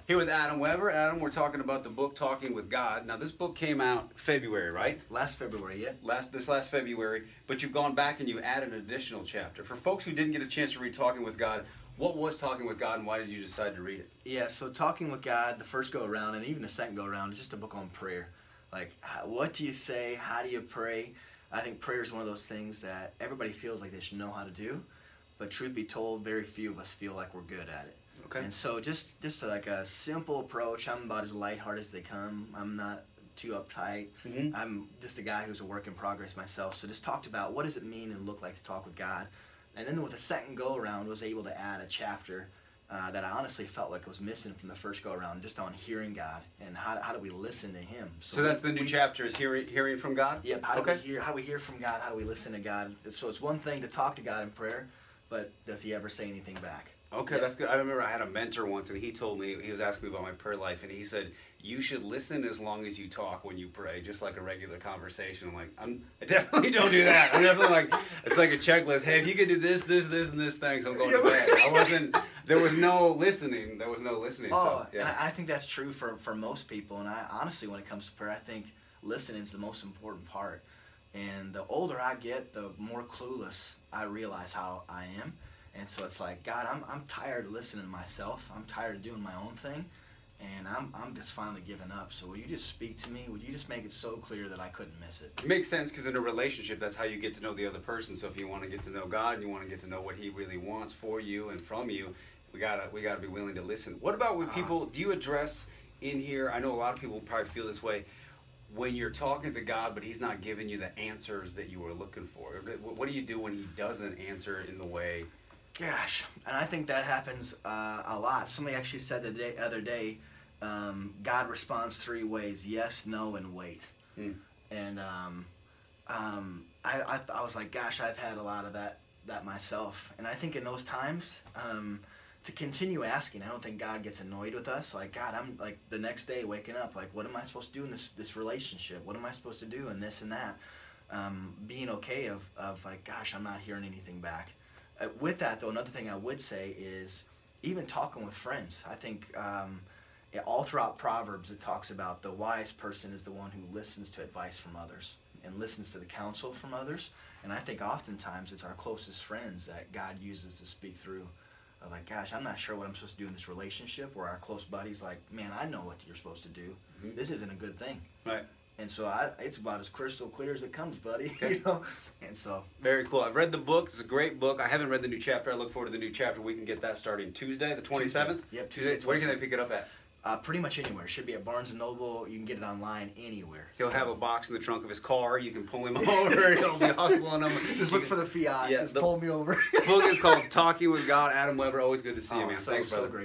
Here with Adam Weber. Adam, we're talking about the book Talking with God. Now, this book came out February, right? Last February, yeah. This last February, but you've gone back and you added an additional chapter. For folks who didn't get a chance to read Talking with God, what was Talking with God and why did you decide to read it? Yeah, so Talking with God, the first go around and even the second go around is just a book on prayer. Like, what do you say? How do you pray? I think prayer is one of those things that everybody feels like they should know how to do, but truth be told, very few of us feel like we're good at it. Okay. And so just like a simple approach. I'm about as lighthearted as they come. I'm not too uptight. I'm just a guy who's a work in progress myself. So just talked about what does it mean and look like to talk with God. And then with the second go around was able to add a chapter that I honestly felt like was missing from the first go around, just on hearing God and how do we listen to Him. So that's the new chapter is hearing from God? Yep. How we hear from God, how do we listen to God. So it's one thing to talk to God in prayer, but does He ever say anything back? Okay, that's good. I remember I had a mentor once, and he told me, he was asking me about my prayer life, and he said, you should listen as long as you talk when you pray, just like a regular conversation. I'm like, I definitely don't do that. I'm definitely like, it's like a checklist. Hey, if you could do this, this, this, and this thing, so I'm going to bed. There was no listening. There was no listening. Oh, so, yeah. And I think that's true for most people. And I honestly, when it comes to prayer, I think listening is the most important part. And the older I get, the more clueless I realize how I am. And so it's like, God, I'm tired of listening to myself. I'm tired of doing my own thing. And I'm just finally giving up. So would you just speak to me? Would you just make it so clear that I couldn't miss it? It makes sense because in a relationship, that's how you get to know the other person. So if you want to get to know God and you want to get to know what He really wants for you and from you, we gotta be willing to listen. What about when people, do you address in here, I know a lot of people probably feel this way, when you're talking to God but He's not giving you the answers that you were looking for? What do you do when He doesn't answer in the way? Gosh, and I think that happens a lot. Somebody actually said the other day, God responds three ways: yes, no, and wait. And I was like, gosh, I've had a lot of that myself. And I think in those times, to continue asking, I don't think God gets annoyed with us. Like, God, I'm like the next day waking up, like, what am I supposed to do in this relationship? What am I supposed to do in this and that? Being okay of like, gosh, I'm not hearing anything back. With that, though, another thing I would say is even talking with friends. I think all throughout Proverbs it talks about the wise person is the one who listens to advice from others and listens to the counsel from others. And I think oftentimes it's our closest friends that God uses to speak through. Of like, gosh, I'm not sure what I'm supposed to do in this relationship. Or our close buddies like, man, I know what you're supposed to do. This isn't a good thing. Right. And so it's about as crystal clear as it comes, buddy. You know. And so very cool. I've read the book. It's a great book. I haven't read the new chapter. I look forward to the new chapter. We can get that starting Tuesday, the 27th. Yep. Tuesday. Where can they pick it up at? Pretty much anywhere. It should be at Barnes & Noble. You can get it online anywhere. He'll have a box in the trunk of his car. You can pull him over. He'll be hustling him. Just look for the Fiat. Yeah, just pull me over. The book is called Talking with God. Adam Weber, always good to see you, man. Thanks, brother. So great.